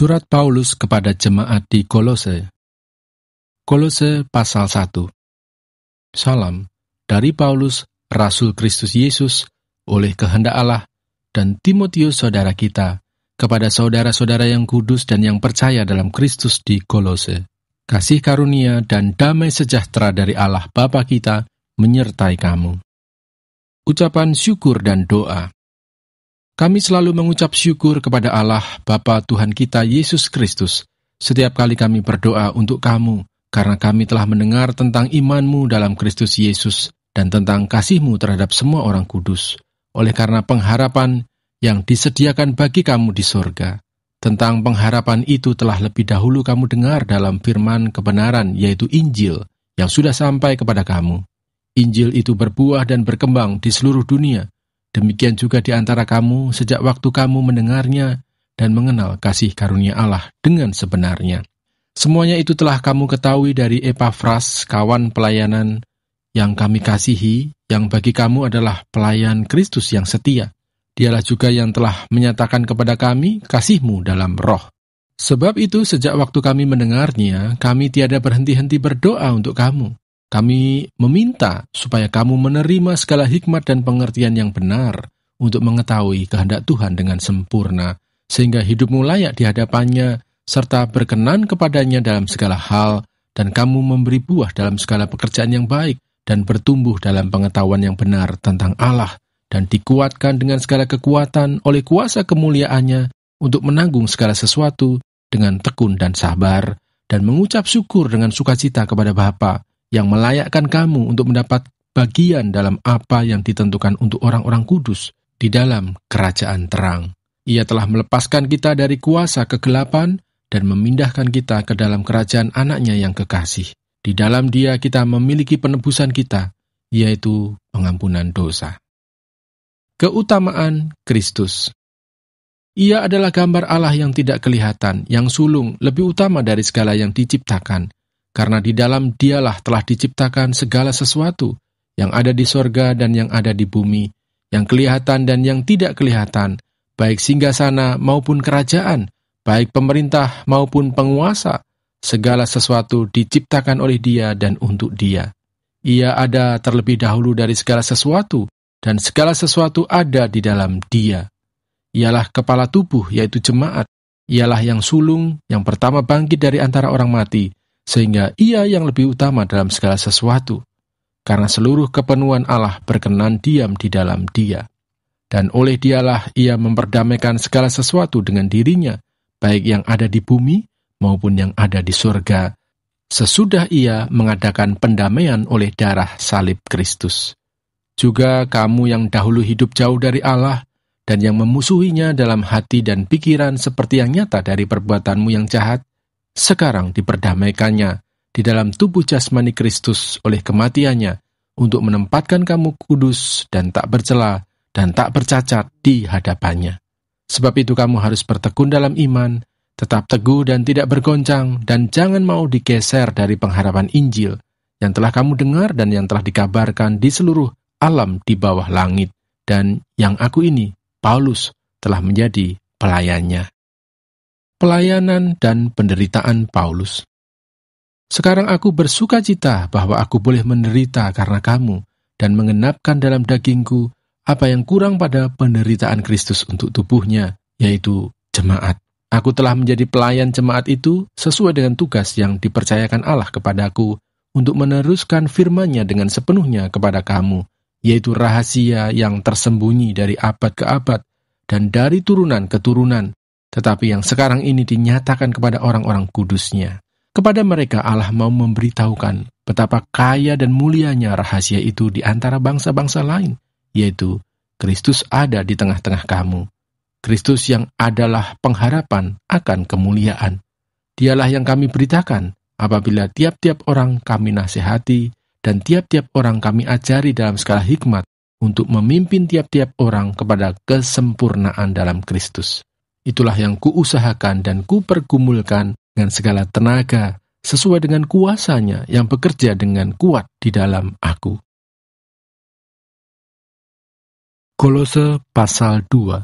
Surat Paulus kepada jemaat di Kolose. Kolose pasal 1. Salam dari Paulus, Rasul Kristus Yesus, oleh kehendak Allah, dan Timotius saudara kita, kepada saudara-saudara yang kudus dan yang percaya dalam Kristus di Kolose. Kasih karunia dan damai sejahtera dari Allah Bapa kita menyertai kamu. Ucapan syukur dan doa. Kami selalu mengucap syukur kepada Allah, Bapa Tuhan kita Yesus Kristus, setiap kali kami berdoa untuk kamu, karena kami telah mendengar tentang iman-Mu dalam Kristus Yesus dan tentang kasih-Mu terhadap semua orang kudus, oleh karena pengharapan yang disediakan bagi kamu di sorga. Tentang pengharapan itu telah lebih dahulu kamu dengar dalam firman kebenaran, yaitu Injil, yang sudah sampai kepada kamu. Injil itu berbuah dan berkembang di seluruh dunia. Demikian juga di antara kamu sejak waktu kamu mendengarnya dan mengenal kasih karunia Allah dengan sebenarnya. Semuanya itu telah kamu ketahui dari Epafras, kawan pelayanan yang kami kasihi, yang bagi kamu adalah pelayan Kristus yang setia. Dialah juga yang telah menyatakan kepada kami kasih-Mu dalam roh. Sebab itu sejak waktu kami mendengarnya, kami tiada berhenti-henti berdoa untuk kamu. Kami meminta supaya kamu menerima segala hikmat dan pengertian yang benar untuk mengetahui kehendak Tuhan dengan sempurna, sehingga hidupmu layak di hadapannya, serta berkenan kepadanya dalam segala hal, dan kamu memberi buah dalam segala pekerjaan yang baik, dan bertumbuh dalam pengetahuan yang benar tentang Allah, dan dikuatkan dengan segala kekuatan oleh kuasa kemuliaannya untuk menanggung segala sesuatu dengan tekun dan sabar, dan mengucap syukur dengan sukacita kepada Bapa, yang melayakkan kamu untuk mendapat bagian dalam apa yang ditentukan untuk orang-orang kudus di dalam kerajaan terang. Ia telah melepaskan kita dari kuasa kegelapan dan memindahkan kita ke dalam kerajaan anaknya yang kekasih. Di dalam Dia kita memiliki penebusan kita, yaitu pengampunan dosa. Keutamaan Kristus. Ia adalah gambar Allah yang tidak kelihatan, yang sulung, lebih utama dari segala yang diciptakan. Karena di dalam Dialah telah diciptakan segala sesuatu, yang ada di sorga dan yang ada di bumi, yang kelihatan dan yang tidak kelihatan, baik singgasana maupun kerajaan, baik pemerintah maupun penguasa, segala sesuatu diciptakan oleh Dia dan untuk Dia. Ia ada terlebih dahulu dari segala sesuatu, dan segala sesuatu ada di dalam Dia. Ialah kepala tubuh, yaitu jemaat. Ialah yang sulung, yang pertama bangkit dari antara orang mati, sehingga Ia yang lebih utama dalam segala sesuatu, karena seluruh kepenuhan Allah berkenan diam di dalam Dia. Dan oleh Dialah Ia memperdamaikan segala sesuatu dengan dirinya, baik yang ada di bumi maupun yang ada di surga, sesudah Ia mengadakan pendamaian oleh darah salib Kristus. Juga kamu yang dahulu hidup jauh dari Allah, dan yang memusuhinya dalam hati dan pikiran seperti yang nyata dari perbuatanmu yang jahat, sekarang diperdamaikannya di dalam tubuh jasmani Kristus oleh kematiannya untuk menempatkan kamu kudus dan tak bercela dan tak bercacat di hadapannya. Sebab itu kamu harus bertekun dalam iman, tetap teguh dan tidak bergoncang, dan jangan mau digeser dari pengharapan Injil yang telah kamu dengar dan yang telah dikabarkan di seluruh alam di bawah langit, dan yang aku ini, Paulus, telah menjadi pelayannya. Pelayanan dan penderitaan Paulus. Sekarang aku bersukacita bahwa aku boleh menderita karena kamu dan mengenapkan dalam dagingku apa yang kurang pada penderitaan Kristus untuk tubuhnya, yaitu jemaat. Aku telah menjadi pelayan jemaat itu sesuai dengan tugas yang dipercayakan Allah kepadaku untuk meneruskan firman-Nya dengan sepenuhnya kepada kamu, yaitu rahasia yang tersembunyi dari abad ke abad dan dari turunan ke turunan, tetapi yang sekarang ini dinyatakan kepada orang-orang kudus-Nya. Kepada mereka Allah mau memberitahukan betapa kaya dan mulianya rahasia itu di antara bangsa-bangsa lain, yaitu Kristus ada di tengah-tengah kamu. Kristus yang adalah pengharapan akan kemuliaan. Dialah yang kami beritakan apabila tiap-tiap orang kami nasihati dan tiap-tiap orang kami ajari dalam segala hikmat untuk memimpin tiap-tiap orang kepada kesempurnaan dalam Kristus. Itulah yang kuusahakan dan kupergumulkan dengan segala tenaga, sesuai dengan kuasa-Nya yang bekerja dengan kuat di dalam aku. Kolose pasal 2.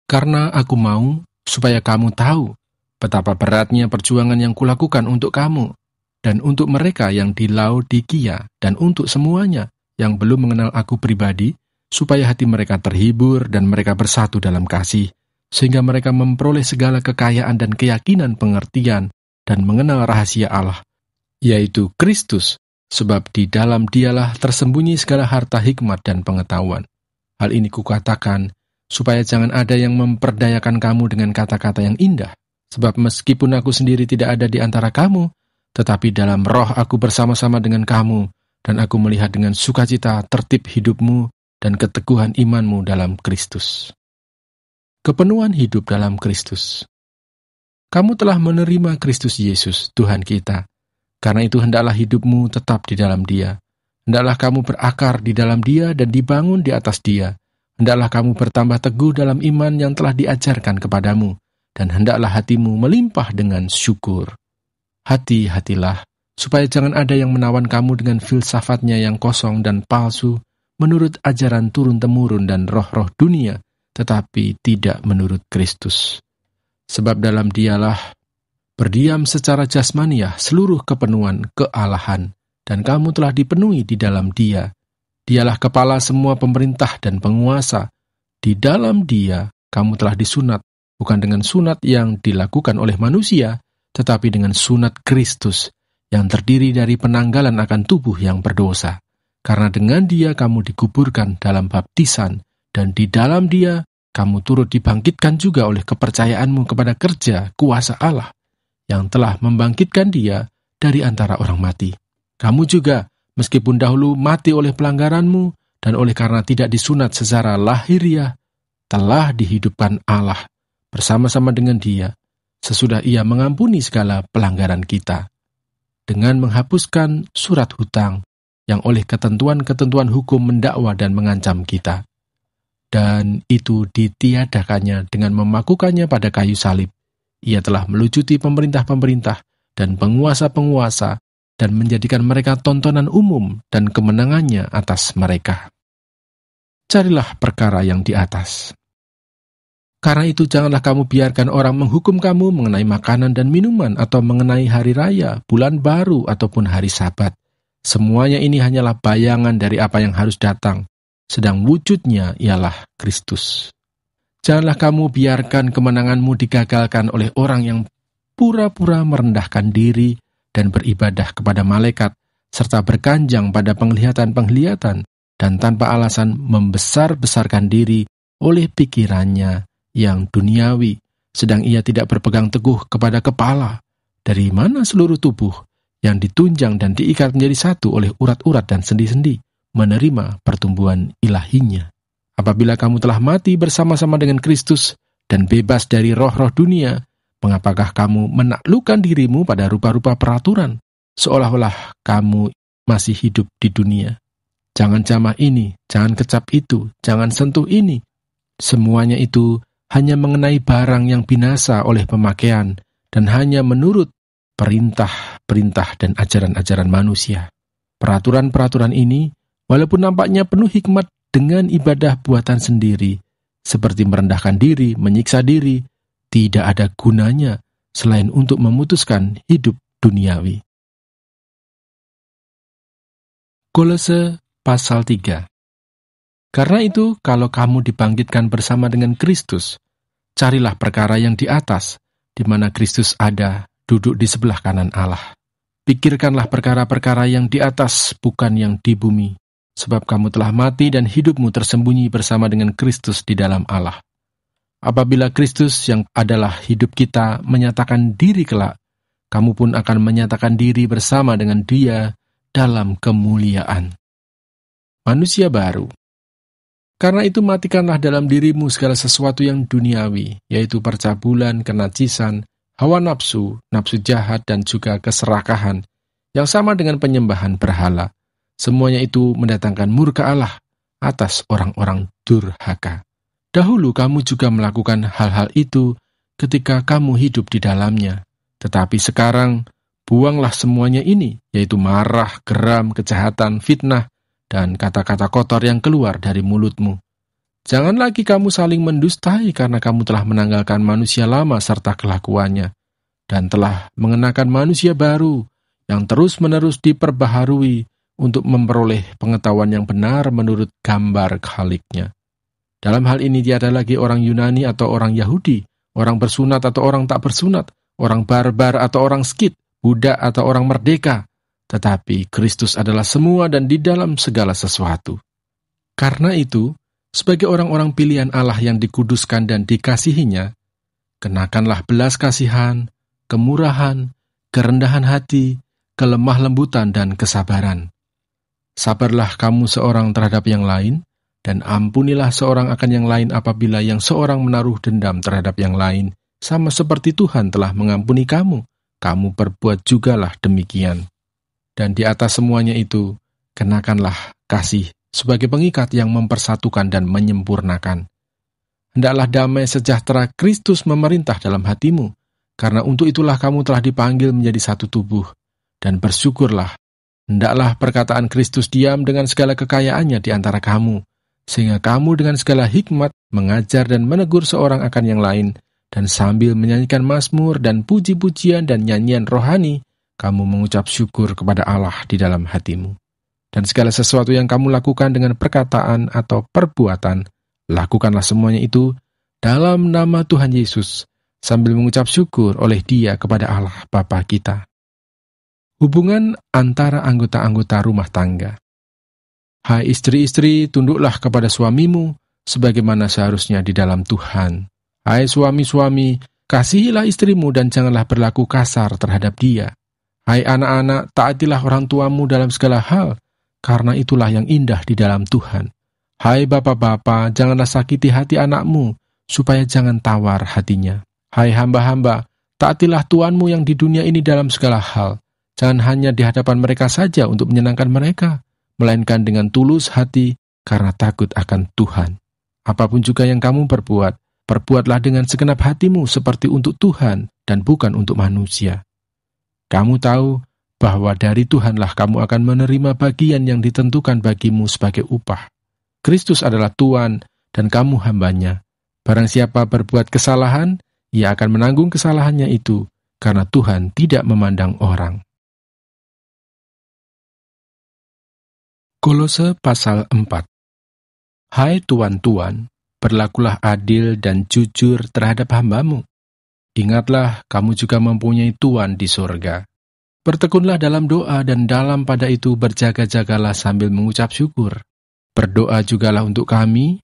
Karena aku mau supaya kamu tahu Betapa beratnya perjuangan yang kulakukan untuk kamu, dan untuk mereka yang di Laodikia, dan untuk semuanya yang belum mengenal aku pribadi, supaya hati mereka terhibur dan mereka bersatu dalam kasih, sehingga mereka memperoleh segala kekayaan dan keyakinan pengertian dan mengenal rahasia Allah, yaitu Kristus, sebab di dalam Dialah tersembunyi segala harta hikmat dan pengetahuan. Hal ini kukatakan, supaya jangan ada yang memperdayakan kamu dengan kata-kata yang indah, sebab meskipun aku sendiri tidak ada di antara kamu, tetapi dalam roh aku bersama-sama dengan kamu, dan aku melihat dengan sukacita tertib hidupmu dan keteguhan imanmu dalam Kristus. Kepenuhan hidup dalam Kristus. Kamu telah menerima Kristus Yesus, Tuhan kita. Karena itu hendaklah hidupmu tetap di dalam Dia. Hendaklah kamu berakar di dalam Dia dan dibangun di atas Dia. Hendaklah kamu bertambah teguh dalam iman yang telah diajarkan kepadamu, dan hendaklah hatimu melimpah dengan syukur. Hati-hatilah, supaya jangan ada yang menawan kamu dengan filsafatnya yang kosong dan palsu, menurut ajaran turun-temurun dan roh-roh dunia, tetapi tidak menurut Kristus. Sebab dalam Dialah berdiam secara jasmaniah seluruh kepenuhan kealahan, dan kamu telah dipenuhi di dalam Dia. Dialah kepala semua pemerintah dan penguasa. Di dalam Dia, kamu telah disunat, bukan dengan sunat yang dilakukan oleh manusia, tetapi dengan sunat Kristus, yang terdiri dari penanggalan akan tubuh yang berdosa. Karena dengan Dia kamu dikuburkan dalam baptisan, dan di dalam Dia kamu turut dibangkitkan juga oleh kepercayaanmu kepada kerja kuasa Allah, yang telah membangkitkan Dia dari antara orang mati. Kamu juga, meskipun dahulu mati oleh pelanggaranmu, dan oleh karena tidak disunat secara lahiriah, telah dihidupkan Allah bersama-sama dengan Dia, sesudah Ia mengampuni segala pelanggaran kita, dengan menghapuskan surat hutang, yang oleh ketentuan-ketentuan hukum mendakwa dan mengancam kita. Dan itu ditiadakannya dengan memakukannya pada kayu salib. Ia telah melucuti pemerintah-pemerintah dan penguasa-penguasa, dan menjadikan mereka tontonan umum dan kemenangannya atas mereka. Carilah perkara yang di atas. Karena itu janganlah kamu biarkan orang menghukum kamu mengenai makanan dan minuman, atau mengenai hari raya, bulan baru, ataupun hari Sabat. Semuanya ini hanyalah bayangan dari apa yang harus datang, sedang wujudnya ialah Kristus. Janganlah kamu biarkan kemenanganmu digagalkan oleh orang yang pura-pura merendahkan diri dan beribadah kepada malaikat, serta berkanjang pada penglihatan-penglihatan, dan tanpa alasan membesar-besarkan diri oleh pikirannya yang duniawi, sedang ia tidak berpegang teguh kepada kepala, dari mana seluruh tubuh yang ditunjang dan diikat menjadi satu oleh urat-urat dan sendi-sendi, menerima pertumbuhan ilahinya. Apabila kamu telah mati bersama-sama dengan Kristus dan bebas dari roh-roh dunia, mengapakah kamu menaklukkan dirimu pada rupa-rupa peraturan, seolah-olah kamu masih hidup di dunia? Jangan jamah ini, jangan kecap itu, jangan sentuh ini. Semuanya itu hanya mengenai barang yang binasa oleh pemakaian, dan hanya menurut perintah-perintah dan ajaran-ajaran manusia. Peraturan-peraturan ini, walaupun nampaknya penuh hikmat dengan ibadah buatan sendiri, seperti merendahkan diri, menyiksa diri, tidak ada gunanya selain untuk memutuskan hidup duniawi. Kolose pasal 3. Karena itu, kalau kamu dibangkitkan bersama dengan Kristus, carilah perkara yang di atas, di mana Kristus ada, duduk di sebelah kanan Allah. Pikirkanlah perkara-perkara yang di atas, bukan yang di bumi, sebab kamu telah mati dan hidupmu tersembunyi bersama dengan Kristus di dalam Allah. Apabila Kristus yang adalah hidup kita menyatakan diri kelak, kamu pun akan menyatakan diri bersama dengan Dia dalam kemuliaan. Manusia baru. Karena itu matikanlah dalam dirimu segala sesuatu yang duniawi, yaitu percabulan, kenajisan, hawa nafsu, nafsu jahat, dan juga keserakahan, yang sama dengan penyembahan berhala. Semuanya itu mendatangkan murka Allah atas orang-orang durhaka. Dahulu kamu juga melakukan hal-hal itu ketika kamu hidup di dalamnya. Tetapi sekarang, buanglah semuanya ini, yaitu marah, geram, kejahatan, fitnah, dan kata-kata kotor yang keluar dari mulutmu. Jangan lagi kamu saling mendustai karena kamu telah menanggalkan manusia lama serta kelakuannya, dan telah mengenakan manusia baru yang terus-menerus diperbaharui untuk memperoleh pengetahuan yang benar menurut gambar Khaliknya. Dalam hal ini tiada lagi orang Yunani atau orang Yahudi, orang bersunat atau orang tak bersunat, orang barbar atau orang skit, budak atau orang merdeka, tetapi Kristus adalah semua dan di dalam segala sesuatu. Karena itu, sebagai orang-orang pilihan Allah yang dikuduskan dan dikasihinya, kenakanlah belas kasihan, kemurahan, kerendahan hati, kelemah lembutan, dan kesabaran. Sabarlah kamu seorang terhadap yang lain, dan ampunilah seorang akan yang lain apabila yang seorang menaruh dendam terhadap yang lain, sama seperti Tuhan telah mengampuni kamu, kamu perbuat jugalah demikian. Dan di atas semuanya itu, kenakanlah kasih sebagai pengikat yang mempersatukan dan menyempurnakan. Hendaklah damai sejahtera Kristus memerintah dalam hatimu, karena untuk itulah kamu telah dipanggil menjadi satu tubuh. Dan bersyukurlah, hendaklah perkataan Kristus diam dengan segala kekayaannya di antara kamu, sehingga kamu dengan segala hikmat mengajar dan menegur seorang akan yang lain, dan sambil menyanyikan mazmur dan puji-pujian dan nyanyian rohani, kamu mengucap syukur kepada Allah di dalam hatimu. Dan segala sesuatu yang kamu lakukan dengan perkataan atau perbuatan, lakukanlah semuanya itu dalam nama Tuhan Yesus, sambil mengucap syukur oleh Dia kepada Allah Bapa kita. Hubungan antara anggota-anggota rumah tangga. Hai istri-istri, tunduklah kepada suamimu, sebagaimana seharusnya di dalam Tuhan. Hai suami-suami, kasihilah istrimu dan janganlah berlaku kasar terhadap dia. Hai anak-anak, taatilah orang tuamu dalam segala hal, karena itulah yang indah di dalam Tuhan. Hai bapak-bapak, janganlah sakiti hati anakmu, supaya jangan tawar hatinya. Hai hamba-hamba, taatilah Tuanmu yang di dunia ini dalam segala hal. Jangan hanya di hadapan mereka saja untuk menyenangkan mereka, melainkan dengan tulus hati karena takut akan Tuhan. Apapun juga yang kamu perbuat, perbuatlah dengan segenap hatimu seperti untuk Tuhan dan bukan untuk manusia. Kamu tahu bahwa dari Tuhanlah kamu akan menerima bagian yang ditentukan bagimu sebagai upah. Kristus adalah Tuhan dan kamu hambanya. Barang siapa berbuat kesalahan, ia akan menanggung kesalahannya itu, karena Tuhan tidak memandang orang. Kolose pasal 4. Hai tuan-tuan, berlakulah adil dan jujur terhadap hambamu. Ingatlah, kamu juga mempunyai Tuan di surga. Bertekunlah dalam doa dan dalam pada itu berjaga-jagalah sambil mengucap syukur. Berdoa jugalah untuk kami,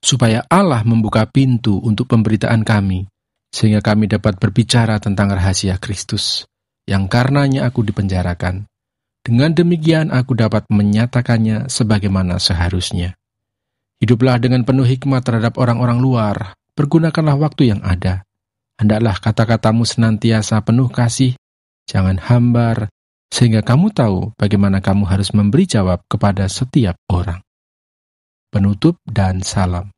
supaya Allah membuka pintu untuk pemberitaan kami, sehingga kami dapat berbicara tentang rahasia Kristus, yang karenanya aku dipenjarakan. Dengan demikian aku dapat menyatakannya sebagaimana seharusnya. Hiduplah dengan penuh hikmat terhadap orang-orang luar, pergunakanlah waktu yang ada. Hendaklah kata-katamu senantiasa penuh kasih, jangan hambar, sehingga kamu tahu bagaimana kamu harus memberi jawab kepada setiap orang. Penutup dan salam.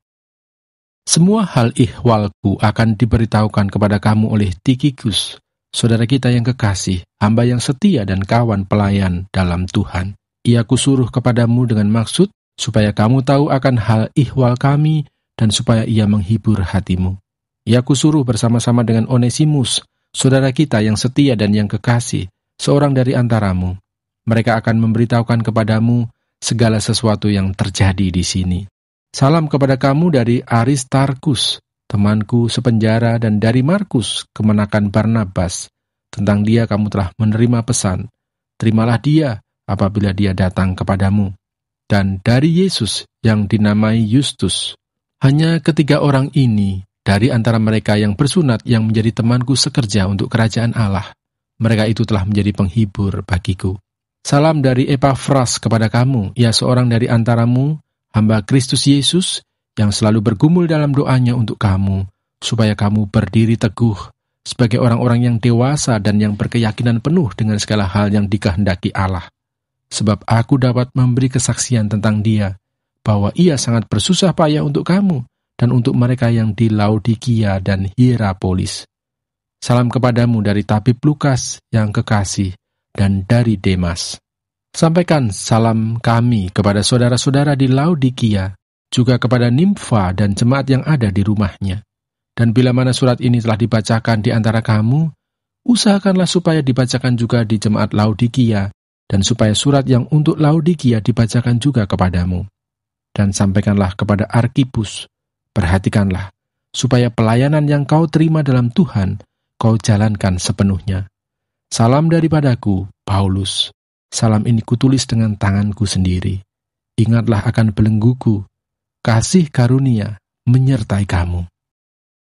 Semua hal ihwalku akan diberitahukan kepada kamu oleh Tikhikus, saudara kita yang kekasih, hamba yang setia dan kawan pelayan dalam Tuhan. Ia kusuruh kepadamu dengan maksud, supaya kamu tahu akan hal ihwal kami, dan supaya ia menghibur hatimu. Ia kusuruh bersama-sama dengan Onesimus, saudara kita yang setia dan yang kekasih, seorang dari antaramu. Mereka akan memberitahukan kepadamu segala sesuatu yang terjadi di sini. Salam kepada kamu dari Aristarkus, temanku sepenjara, dan dari Markus, kemenakan Barnabas. Tentang dia kamu telah menerima pesan. Terimalah dia apabila dia datang kepadamu. Dan dari Yesus yang dinamai Justus. Hanya ketiga orang ini dari antara mereka yang bersunat yang menjadi temanku sekerja untuk kerajaan Allah. Mereka itu telah menjadi penghibur bagiku. Salam dari Epafras kepada kamu, ia seorang dari antaramu, hamba Kristus Yesus, yang selalu bergumul dalam doanya untuk kamu, supaya kamu berdiri teguh sebagai orang-orang yang dewasa dan yang berkeyakinan penuh dengan segala hal yang dikehendaki Allah. Sebab aku dapat memberi kesaksian tentang dia, bahwa ia sangat bersusah payah untuk kamu, dan untuk mereka yang di Laodikia dan Hierapolis. Salam kepadamu dari tabib Lukas yang kekasih, dan dari Demas. Sampaikan salam kami kepada saudara-saudara di Laodikia, juga kepada Nimfa dan jemaat yang ada di rumahnya. Dan bila mana surat ini telah dibacakan di antara kamu, Usahakanlah supaya dibacakan juga di jemaat Laodikia, dan supaya surat yang untuk Laodikia dibacakan juga kepadamu. Dan sampaikanlah kepada Arkipus, perhatikanlah, supaya pelayanan yang kau terima dalam Tuhan, kau jalankan sepenuhnya. Salam daripadaku, Paulus. Salam ini kutulis dengan tanganku sendiri. Ingatlah akan belengguku. Kasih karunia menyertai kamu.